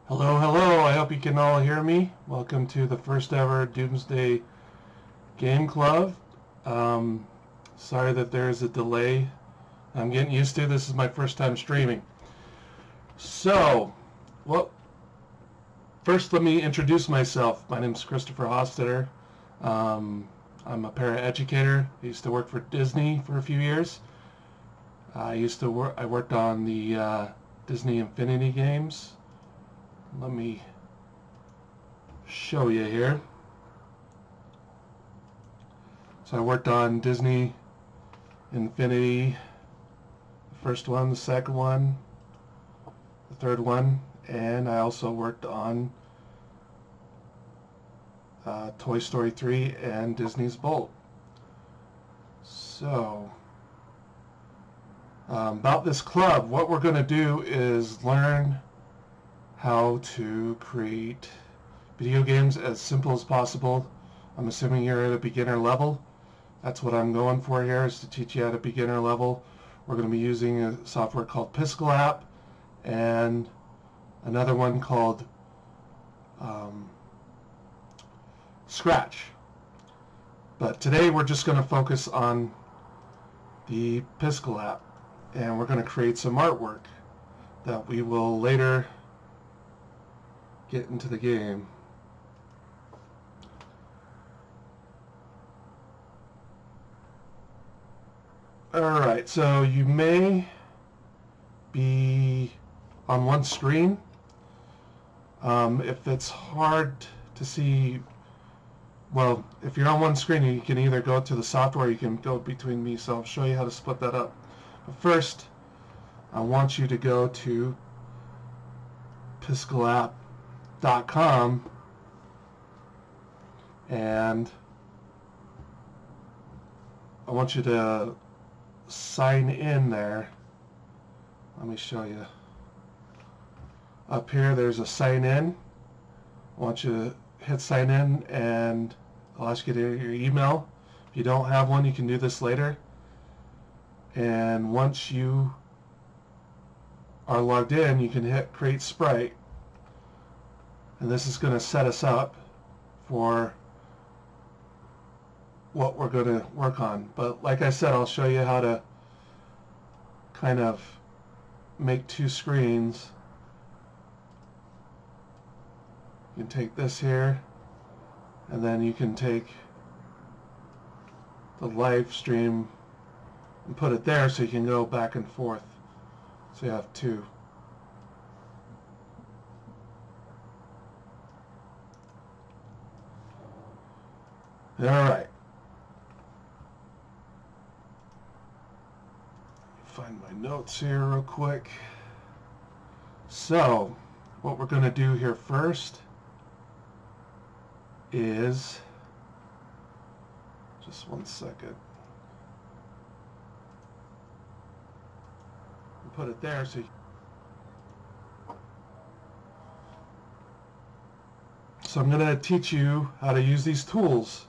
Hello, hello. I hope you can all hear me. Welcome to the first ever Doomsday Game Club. Sorry that there's a delay. I'm getting used to this. Is my first time streaming. So, well, first let me introduce myself. My name is Christopher Hostetter. I'm a paraeducator. I used to work for Disney for a few years. I worked on the Disney Infinity games. Let me show you here. So I worked on Disney Infinity, the first one, the second one, the third one, and I also worked on Toy Story 3 and Disney's Bolt. So, about this club, what we're going to do is learn how to create video games as simple as possible. I'm assuming you're at a beginner level. That's what I'm going for here, is to teach you at a beginner level. We're going to be using a software called Pisco app and another one called Scratch. But today we're just going to focus on the Pisco app, and we're going to create some artwork that we will later get into the game. Alright, so you may be on one screen. If it's hard to see, well, if you're on one screen, you can either go to the software or you can go between me, so I'll show you how to split that up. But first, I want you to go to piscoapp.com and I want you to sign in there. Let me show you. Up here there's a sign in. I want you to hit sign in and I'll ask you to your email. If you don't have one, you can do this later. And once you are logged in, you can hit create sprite, and this is going to set us up for what we're going to work on. But like I said, I'll show you how to kind of make two screens. You can take this here, and then you can take the live stream and put it there so you can go back and forth. So you have two. Alright. Find my notes here real quick. So, what we're going to do here first is, just one second. Put it there so I'm going to teach you how to use these tools.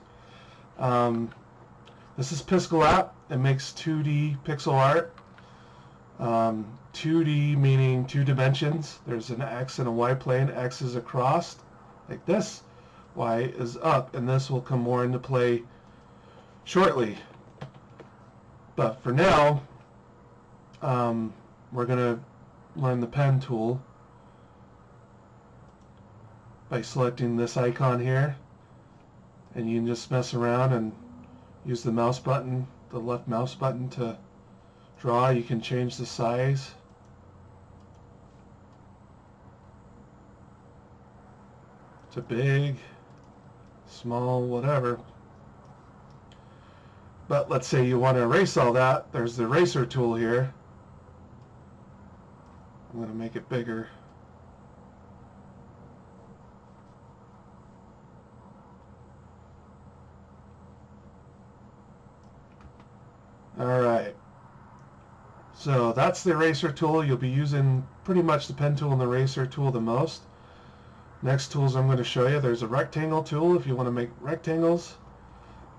This is Pisco app. It makes 2D pixel art. 2D meaning two dimensions. There's an X and a Y plane. X is across like this. Y is up, and this will come more into play shortly. But for now, we're going to learn the pen tool by selecting this icon here, and you can just mess around and use the mouse button, the left mouse button, to draw. You can change the size. To big, small, whatever. But let's say you want to erase all that. There's the eraser tool here. I'm going to make it bigger. Alright. So that's the eraser tool. You'll be using pretty much the pen tool and the eraser tool the most. Next tools I'm going to show you. There's a rectangle tool if you want to make rectangles.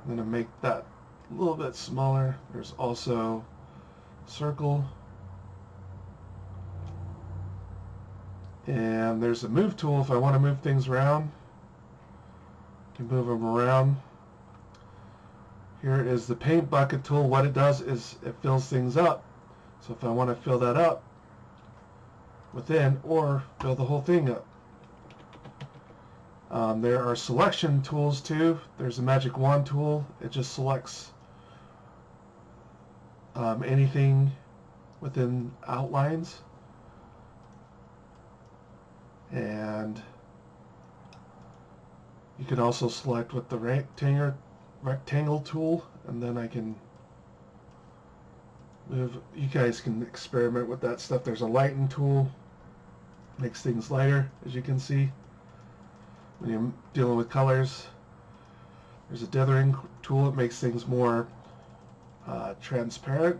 I'm going to make that a little bit smaller. There's also circle And there's a move tool if I want to move things around. I can move them around. Here is the paint bucket tool. What it does is it fills things up. So if I want to fill that up within or fill the whole thing up. There are selection tools too. There's a magic wand tool. It just selects anything within outlines. And you can also select with the rectangle tool, and then I can move. You guys can experiment with that stuff. There's a lighten tool, makes things lighter, as you can see when you're dealing with colors. There's a dithering tool. It makes things more transparent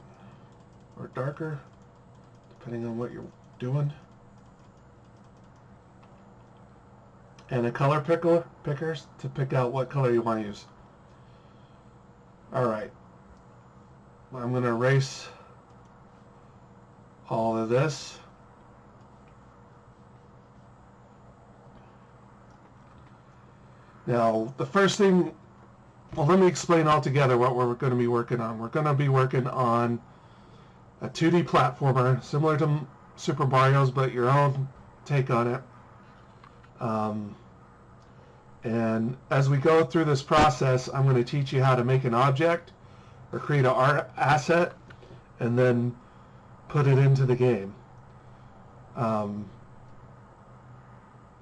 or darker, depending on what you're doing. And a color picker to pick out what color you want to use. Alright, I'm going to erase all of this. Now, the first thing, well, let me explain all together what we're going to be working on. We're going to be working on a 2D platformer, similar to Super Mario's, but your own take on it. And as we go through this process, I'm going to teach you how to make an object or create an art asset and then put it into the game.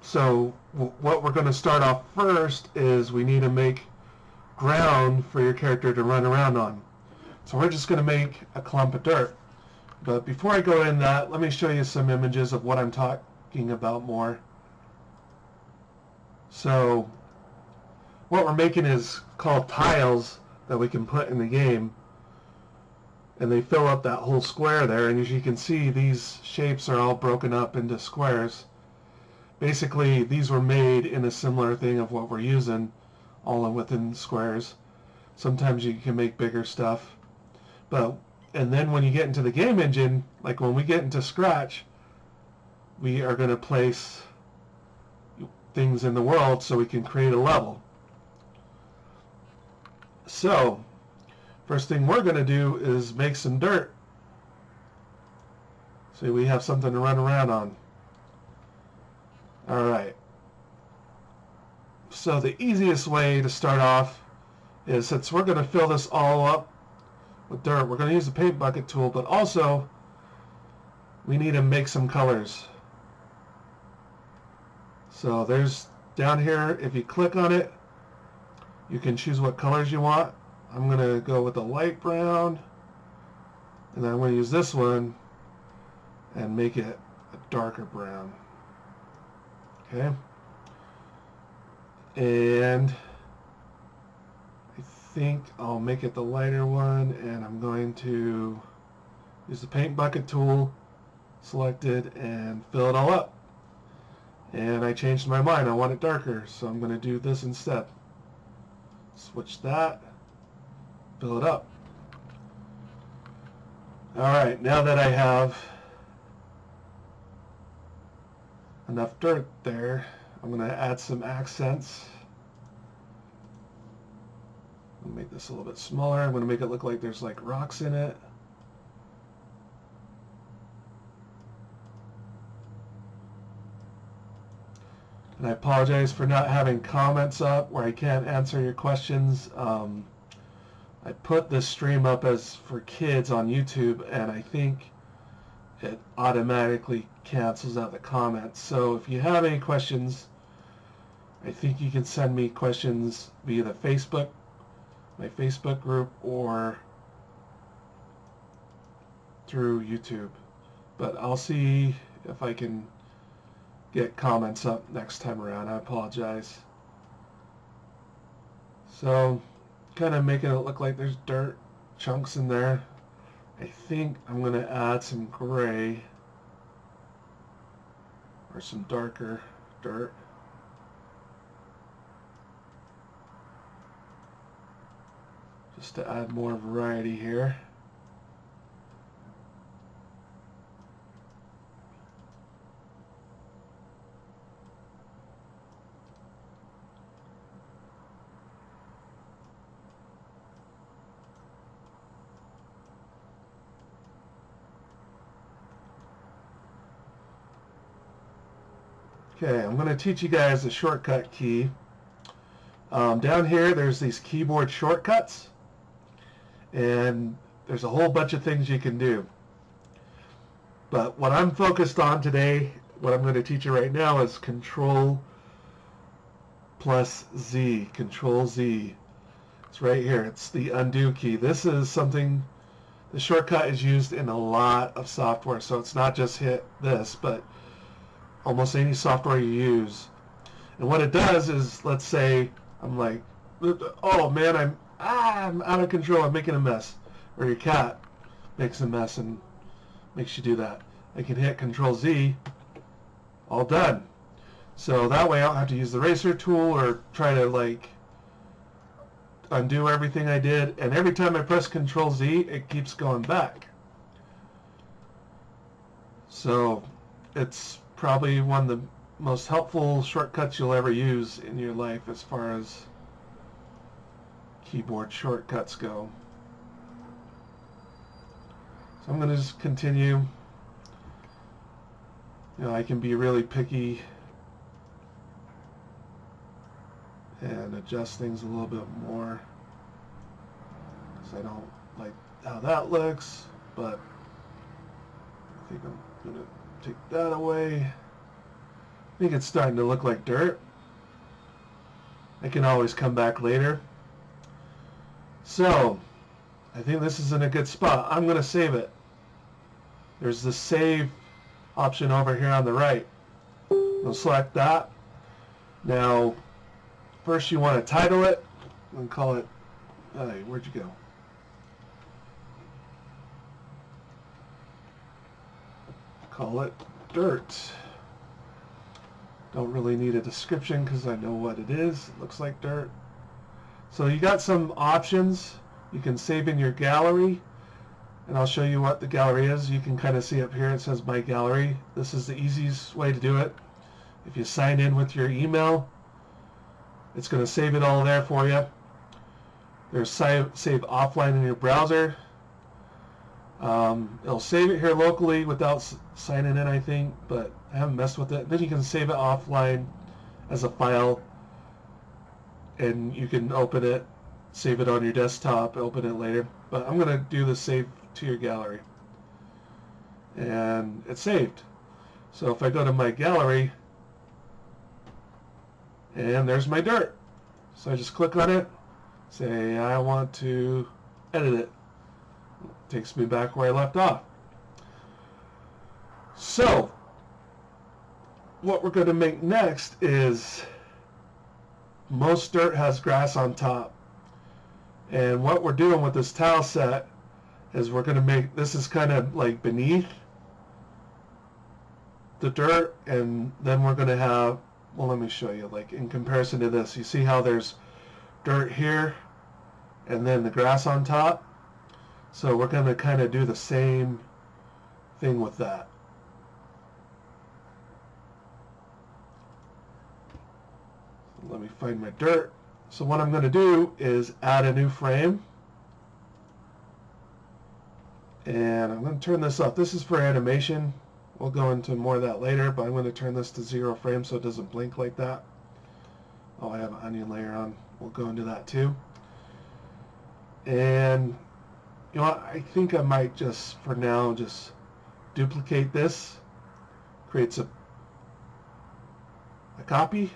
So what we're going to start off first is we need to make ground for your character to run around on. So we're just going to make a clump of dirt. But before I go in that, let me show you some images of what I'm talking about more. So what we're making is called tiles that we can put in the game, and they fill up that whole square there, and as you can see, these shapes are all broken up into squares. Basically, these were made in a similar thing of what we're using, all within squares. Sometimes you can make bigger stuff, and then when you get into the game engine, like when we get into Scratch, we are going to place things in the world so we can create a level. So first thing we're going to do is make some dirt so we have something to run around on. Alright, so the easiest way to start off is, since we're going to fill this all up with dirt, we're going to use the paint bucket tool, but also we need to make some colors. So there's down here, if you click on it, you can choose what colors you want. I'm going to go with a light brown, and then I'm going to use this one and make it a darker brown. Okay, and I think I'll make it the lighter one, and I'm going to use the paint bucket tool, select it, and fill it all up. And I changed my mind, I want it darker, so I'm going to do this instead. Switch that, fill it up. Alright, now that I have enough dirt there, I'm going to add some accents. I'm going to make this a little bit smaller. I'm going to make it look like there's like rocks in it. And I apologize for not having comments up where I can't answer your questions. I put this stream up as for kids on YouTube, and I think it automatically cancels out the comments. So if you have any questions, I think you can send me questions via the Facebook, my Facebook group, or through YouTube. But I'll see if I can get comments up next time around. I apologize. So kind of making it look like there's dirt chunks in there. I think I'm going to add some gray or some darker dirt. Just to add more variety here. Okay, I'm going to teach you guys a shortcut key. Down here there's these keyboard shortcuts, and there's a whole bunch of things you can do. But what I'm focused on today, what I'm going to teach you right now, is Control plus Z. Control Z. It's right here. It's the undo key. This is something, the shortcut is used in a lot of software, so it's not just hit this, but almost any software you use. And what it does is, let's say I'm like, oh man, I'm out of control, I'm making a mess. Or your cat makes a mess and makes you do that. I can hit Control Z, all done. So that way I don't have to use the eraser tool or try to like undo everything I did. And every time I press Control Z, it keeps going back. So it's probably one of the most helpful shortcuts you'll ever use in your life as far as keyboard shortcuts go. So I'm going to just continue. You know, I can be really picky and adjust things a little bit more because I don't like how that looks, but I think I'm going to take that away. I think it's starting to look like dirt. I can always come back later. So I think this is in a good spot. I'm going to save it. There's the save option over here on the right. I'll select that. Now first you want to title it and call it, hey, where'd you go? Call it dirt. Don't really need a description because I know what it is. It looks like dirt. So you got some options. You can save in your gallery, and I'll show you what the gallery is. You can kind of see up here it says My Gallery. This is the easiest way to do it. If you sign in with your email, it's going to save it all there for you. There's save offline in your browser. It'll save it here locally without signing in, I think, but I haven't messed with it. Then you can save it offline as a file, and you can open it, save it on your desktop, open it later. But I'm going to do the save to your gallery. And it's saved. So if I go to my gallery, and there's my dirt. So I just click on it, say I want to edit it. It takes me back where I left off. So what we're going to make next is, most dirt has grass on top. And what we're doing with this tile set is we're going to make, this is kind of like beneath the dirt, and then we're going to have, well, let me show you, like in comparison to this, you see how there's dirt here and then the grass on top? So we're going to kind of do the same thing with that. Let me find my dirt. So what I'm going to do is add a new frame. And I'm going to turn this off. This is for animation. We'll go into more of that later, but I'm going to turn this to 0 frames so it doesn't blink like that. Oh, I have an onion layer on. We'll go into that too. And you know what? I think I might just, for now, just duplicate this. Creates a copy.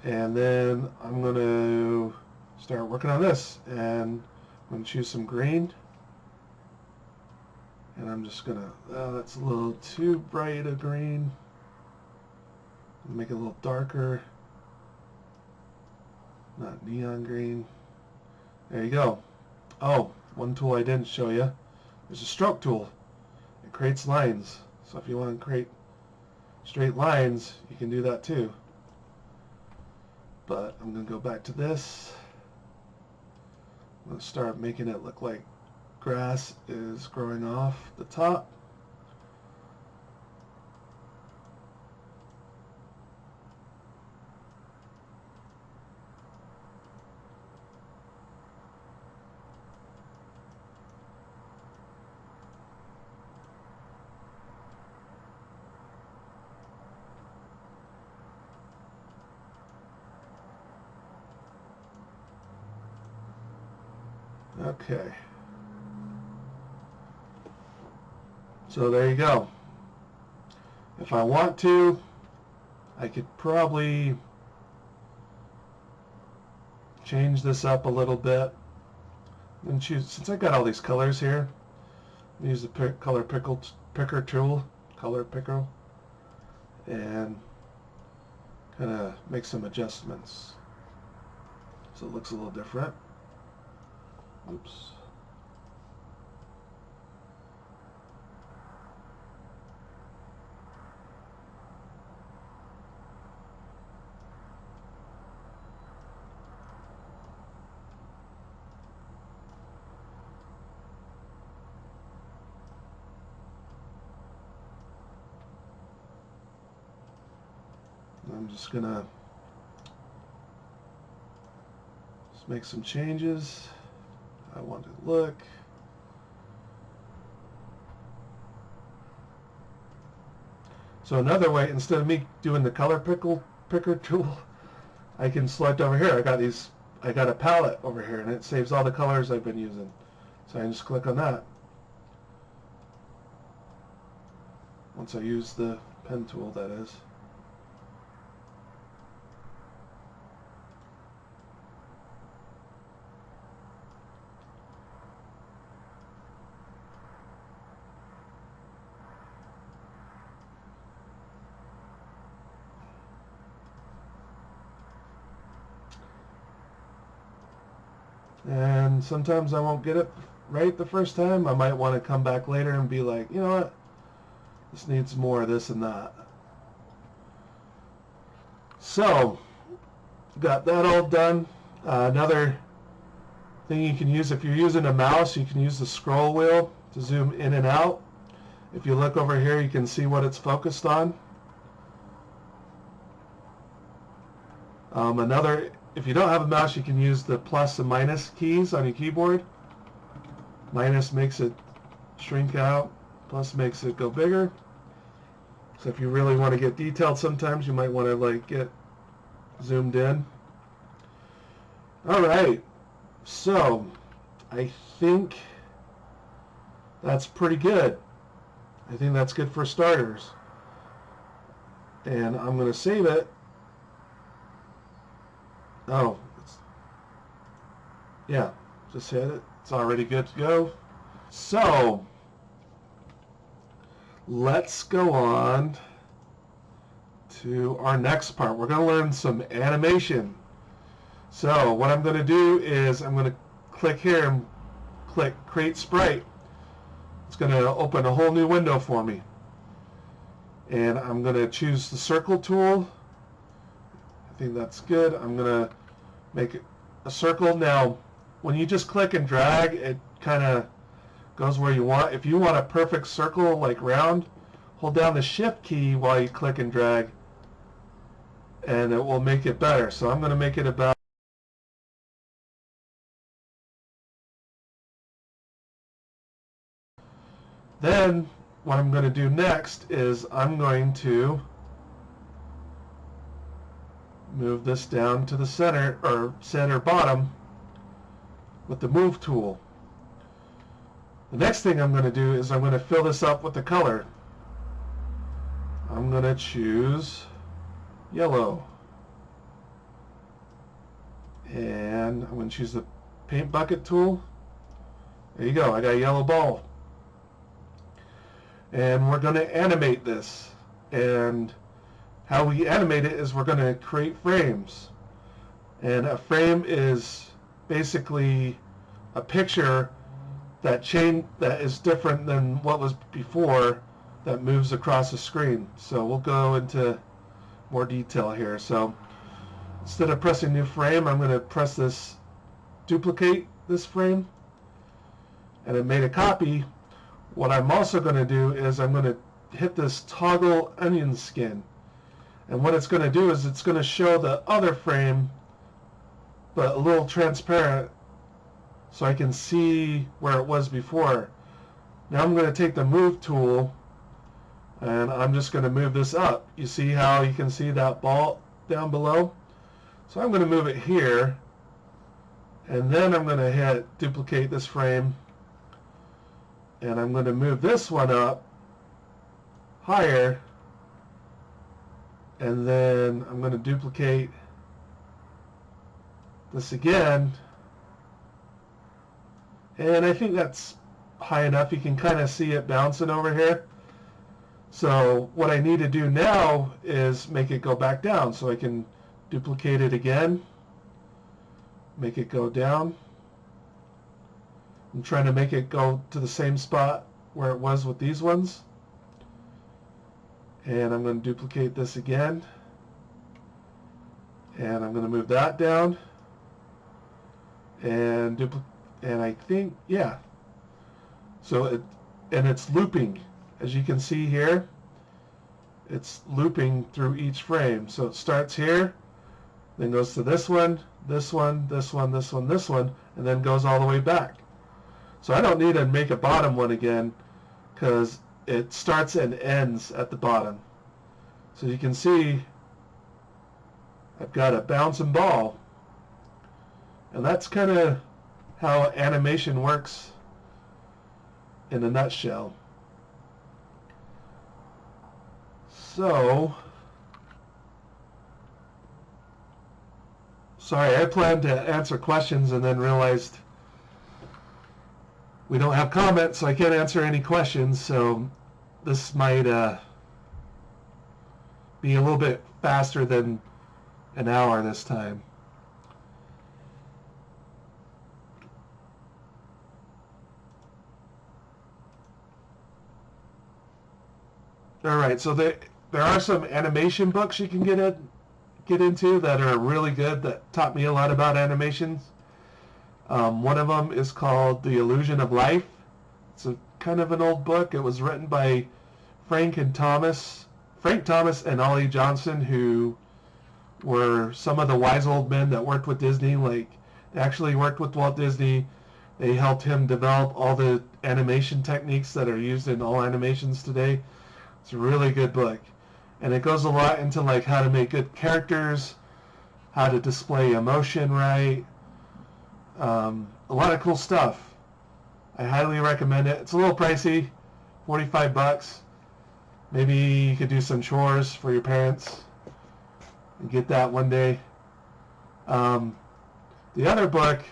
And then I'm going to start working on this. And I'm going to choose some green. And I'm just going to, that's a little too bright a green. Make it a little darker. Not neon green. There you go. Oh, one tool I didn't show you. There's a stroke tool. It creates lines. So if you want to create straight lines, you can do that too. But I'm going to go back to this. I'm going to start making it look like grass is growing off the top. Okay. So there you go. If I want to, I could probably change this up a little bit and choose, since I got all these colors here, use the color picker tool, and kind of make some adjustments so it looks a little different. Oops. I'm just gonna make some changes. I want to look. So another way, instead of me doing the color picker tool, I can select over here. I got a palette over here, and it saves all the colors I've been using. So I can just click on that. Once I use the pen tool, that is. And sometimes I won't get it right the first time. I might want to come back later and be like, you know what, this needs more of this and that. So, got that all done. Another thing you can use, if you're using a mouse, you can use the scroll wheel to zoom in and out. If you look over here, you can see what it's focused on. If you don't have a mouse, you can use the plus and minus keys on your keyboard. Minus makes it shrink out, plus makes it go bigger. So if you really want to get detailed sometimes, you might want to like get zoomed in. Alright, so I think that's pretty good. I think that's good for starters. And I'm going to save it. Oh, yeah, just hit it. It's already good to go. So, let's go on to our next part. We're going to learn some animation. So, what I'm going to do is I'm going to click here and click Create Sprite. It's going to open a whole new window for me. And I'm going to choose the circle tool. I think that's good. I'm going to make a circle. Now, when you just click and drag, it kind of goes where you want. If you want a perfect circle, like round, hold down the Shift key while you click and drag, and it will make it better. So I'm going to make it about then what I'm going to do next is I'm going to move this down to the center, or center bottom, with the move tool. The next thing I'm going to do is I'm going to fill this up with the color. I'm going to choose yellow. And I'm going to choose the paint bucket tool. There you go, I got a yellow ball. And we're going to animate this. And how we animate it is we're going to create frames. And a frame is basically a picture that is different than what was before, that moves across the screen. So we'll go into more detail here. So instead of pressing new frame, I'm going to press this, duplicate this frame, and it made a copy. What I'm also going to do is I'm going to hit this toggle onion skin. And what it's going to do is it's going to show the other frame, but a little transparent, so I can see where it was before. Now I'm going to take the move tool, and I'm just going to move this up. You see how you can see that ball down below? So I'm going to move it here, And then I'm going to hit duplicate this frame, and I'm going to move this one up higher, and then I'm going to duplicate this again, and I think that's high enough. You can kind of see it bouncing over here. So what I need to do now is make it go back down, so I can duplicate it again, make it go down. I'm trying to make it go to the same spot where it was with these ones. And I'm going to duplicate this again. And I'm going to move that down. And I think, yeah. So it's looping. As you can see here, it's looping through each frame. So it starts here, then goes to this one, this one, this one, this one, this one, and then goes all the way back. So I don't need to make a bottom one again, because it starts and ends at the bottom. So you can see I've got a bouncing ball. And that's kind of how animation works in a nutshell. So, sorry, I planned to answer questions and then realized we don't have comments, so I can't answer any questions, so this might be a little bit faster than an hour this time. All right, so there are some animation books you can get into that are really good, that taught me a lot about animations. One of them is called The Illusion of Life. It's a kind of an old book. It was written by Frank Thomas and Ollie Johnson, who were some of the wise old men that worked with Disney. Like, they actually worked with Walt Disney. They helped him develop all the animation techniques that are used in all animations today. It's a really good book. And it goes a lot into like how to make good characters, how to display emotion right. A lot of cool stuff. I highly recommend it. It's a little pricey, $45. Maybe you could do some chores for your parents and get that one day. The other book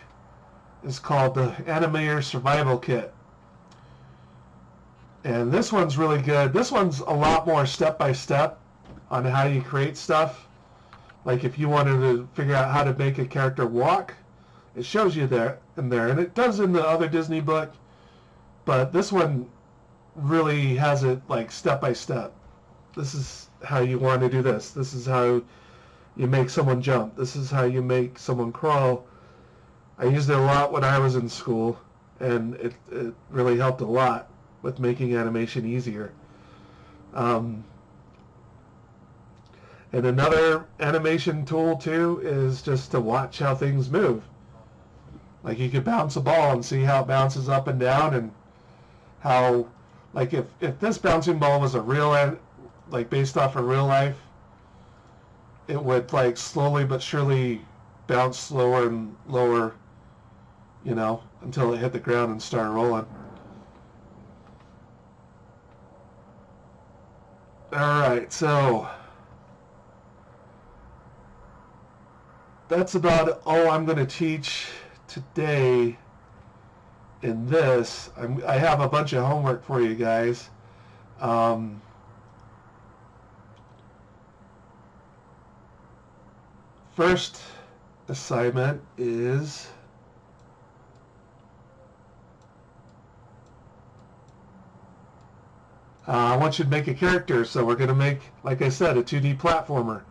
is called The Animator Survival Kit. And this one's really good. This one's a lot more step-by-step on how you create stuff. Like if you wanted to figure out how to make a character walk, it shows you there. And it does in the other Disney book, but this one really has it like step-by-step. This is how you want to do this. This is how you make someone jump. This is how you make someone crawl. I used it a lot when I was in school, and it really helped a lot with making animation easier. And another animation tool too is just to watch how things move. Like you could bounce a ball and see how it bounces up and down, and how, like if this bouncing ball was a real, like based off of real life, it would like slowly but surely bounce slower and lower, you know, until it hit the ground and started rolling. Alright, so that's about all I'm going to teach today in this. I have a bunch of homework for you guys. First assignment is I want you to make a character, so we're going to make, like I said, a 2D platformer,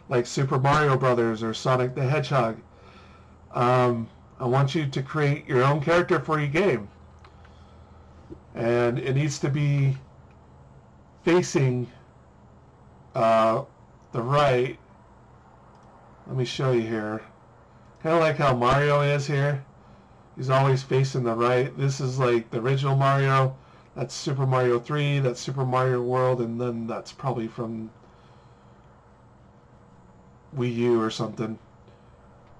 like Super Mario Brothers or Sonic the Hedgehog. I want you to create your own character for your game. And it needs to be facing the right. Let me show you here. Kind of like how Mario is here. He's always facing the right. This is like the original Mario. That's Super Mario 3, that's Super Mario World, and then that's probably from Wii U or something.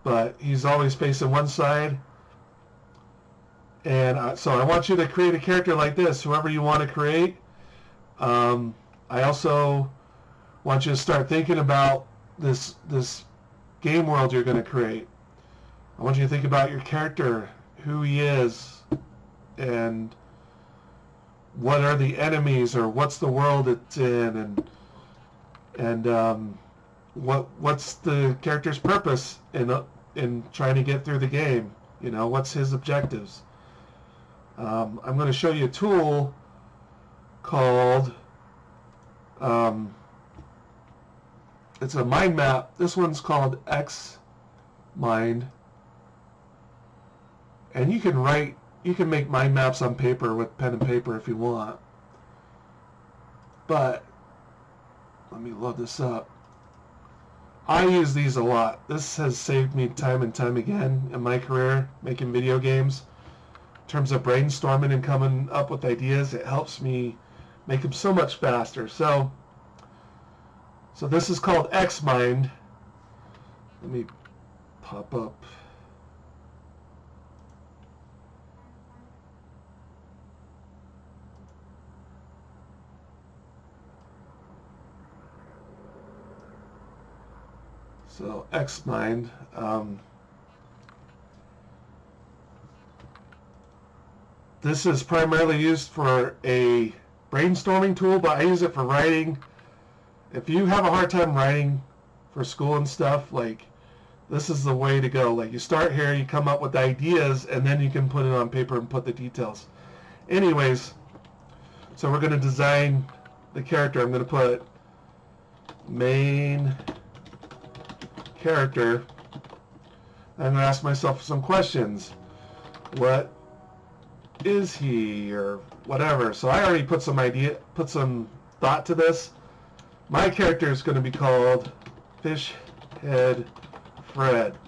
but he's always facing one side. And so I want you to create a character like this, whoever you want to create. I also want you to start thinking about this game world you're going to create. I want you to think about your character, who he is, and what are the enemies, or what's the world it's in, and what's the character's purpose in trying to get through the game. You know, what's his objectives. I'm going to show you a tool called it's a mind map. This one's called XMind, and you can make mind maps on paper with pen and paper if you want. But let me load this up. I use these a lot. This has saved me time and time again in my career making video games. In terms of brainstorming and coming up with ideas, it helps me make them so much faster. So this is called XMind. Let me pop up. So XMind. This is primarily used for a brainstorming tool, but I use it for writing. If you have a hard time writing for school and stuff, like, this is the way to go. Like, you start here, you come up with ideas, and then you can put it on paper and put the details. Anyways, so we're going to design the character. I'm going to put main character. I'm going to ask myself some questions. What is he, or whatever. So I already put some thought to this. My character is going to be called Fishhead Fred,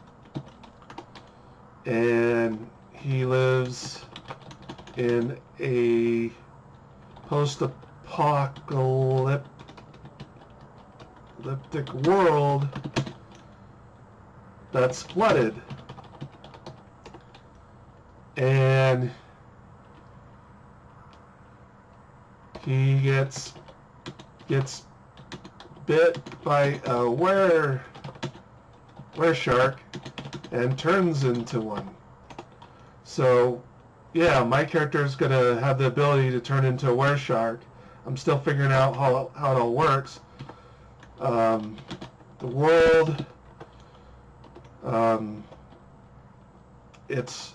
and he lives in a post-apocalyptic world that's flooded, and he gets bit by a were shark and turns into one. So yeah, my character is going to have the ability to turn into a were shark. I'm still figuring out how it all works. The world, it's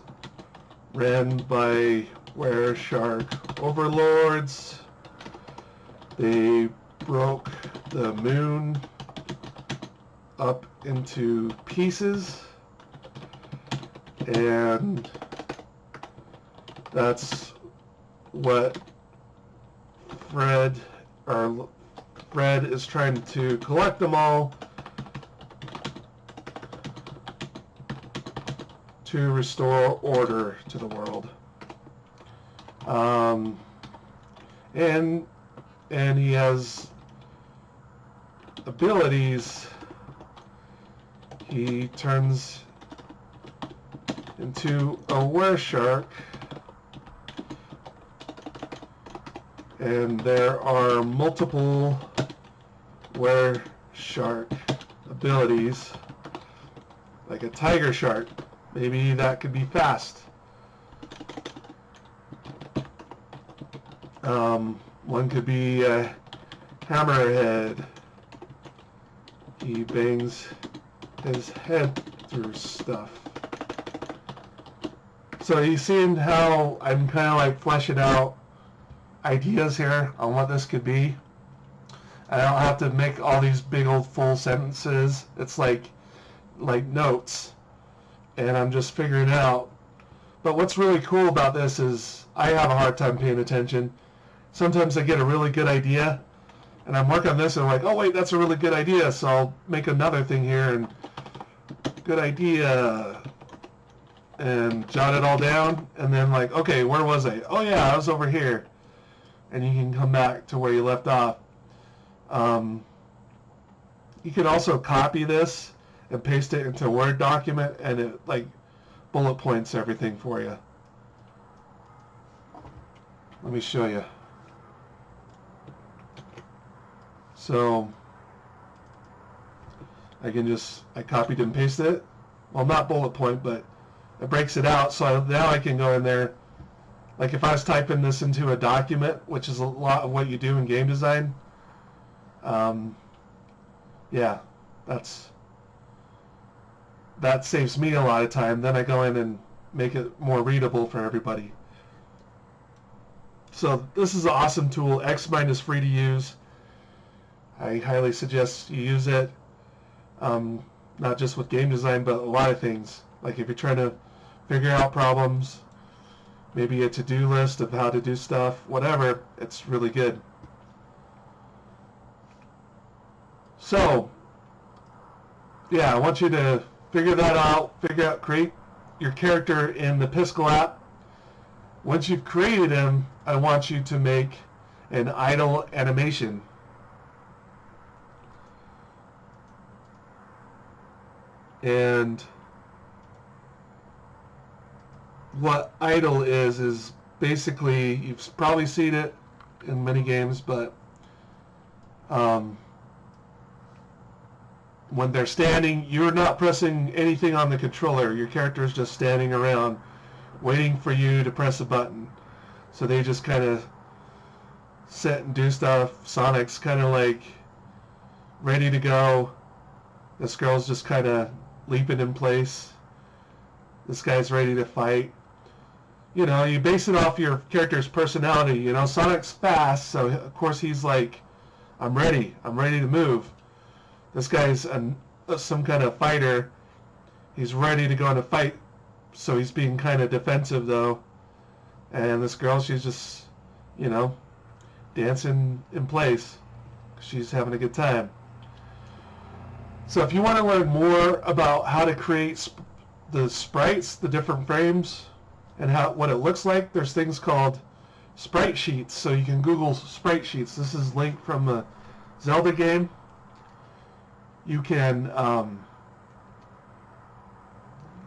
ran by were shark overlords. They broke the moon up into pieces, and that's what Fred is trying to collect them all to restore order to the world. And he has abilities. He turns into a were shark, and there are multiple were shark abilities, like a tiger shark. Maybe that could be fast. One could be a hammerhead. He bangs his head through stuff. So you seen how I'm kind of like fleshing out ideas here on what this could be. I don't have to make all these big old full sentences. It's like notes, and I'm just figuring it out. But what's really cool about this is I have a hard time paying attention. Sometimes I get a really good idea, and I'm working on this, and I'm like, oh wait, that's a really good idea, so I'll make another thing here, and good idea, and jot it all down, and then like, okay, where was I? Oh yeah, I was over here. And you can come back to where you left off. You can also copy this and paste it into a Word document, and it like bullet points everything for you. Let me show you. So I copied and pasted it. Well, not bullet point, but it breaks it out. So now I can go in there. Like if I was typing this into a document, which is a lot of what you do in game design. Yeah, that saves me a lot of time. Then I go in and make it more readable for everybody. So this is an awesome tool. XMind is free to use. I highly suggest you use it. Not just with game design, but a lot of things. Like if you're trying to figure out problems, maybe a to-do list of how to do stuff, whatever, it's really good. So, yeah, I want you to figure that out, create your character in the Pisco app. Once you've created him, I want you to make an idle animation. And what idle is basically, you've probably seen it in many games, but when they're standing, you're not pressing anything on the controller. Your character is just standing around waiting for you to press a button. So they just kind of sit and do stuff. Sonic's kind of like ready to go. This girl's just kind of leaping in place. This guy's ready to fight. You know, you base it off your character's personality. You know, Sonic's fast, so of course he's like, I'm ready to move. This guy's some kind of fighter. He's ready to go in a fight, so he's being kind of defensive though. And this girl, she's just, you know, dancing in place. She's having a good time. So if you want to learn more about how to create the sprites, the different frames, and what it looks like, there's things called sprite sheets. So you can Google sprite sheets. This is linked from the Zelda game. You can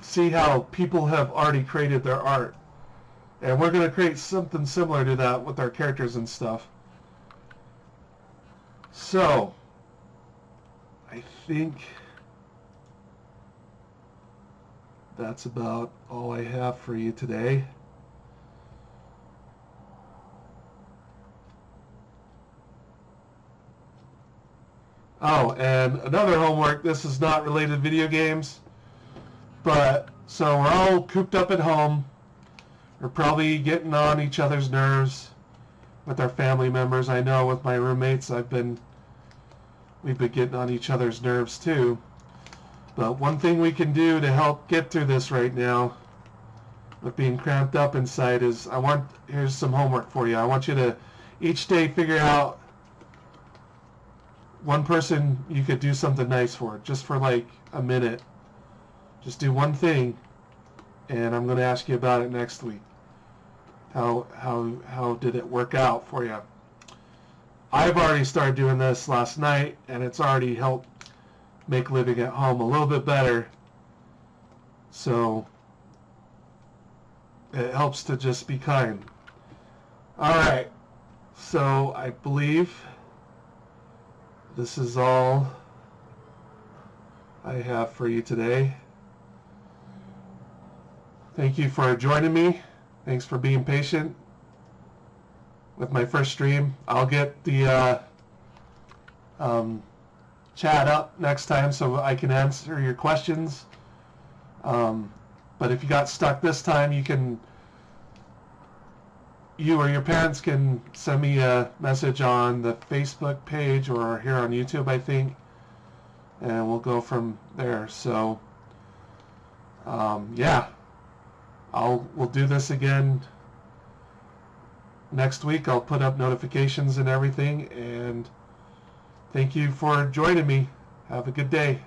see how people have already created their art. And we're going to create something similar to that with our characters and stuff. So, I think that's about all I have for you today. Oh, and another homework, this is not related to video games, but so we're all cooped up at home. We're probably getting on each other's nerves with our family members. I know with my roommates, we've been getting on each other's nerves too. But one thing we can do to help get through this right now with being cramped up inside is here's some homework for you. I want you to each day figure out one person you could do something nice for, just for like a minute. Just do one thing, and I'm going to ask you about it next week. How did it work out for you? I've already started doing this last night, and it's already helped make living at home a little bit better. So it helps to just be kind. All right. So I believe this is all I have for you today. Thank you for joining me. Thanks for being patient with my first stream. I'll get the chat up next time so I can answer your questions. But if you got stuck this time, you or your parents can send me a message on the Facebook page or here on YouTube, I think, and we'll go from there. So, yeah, we'll do this again next week. I'll put up notifications and everything, and thank you for joining me. Have a good day.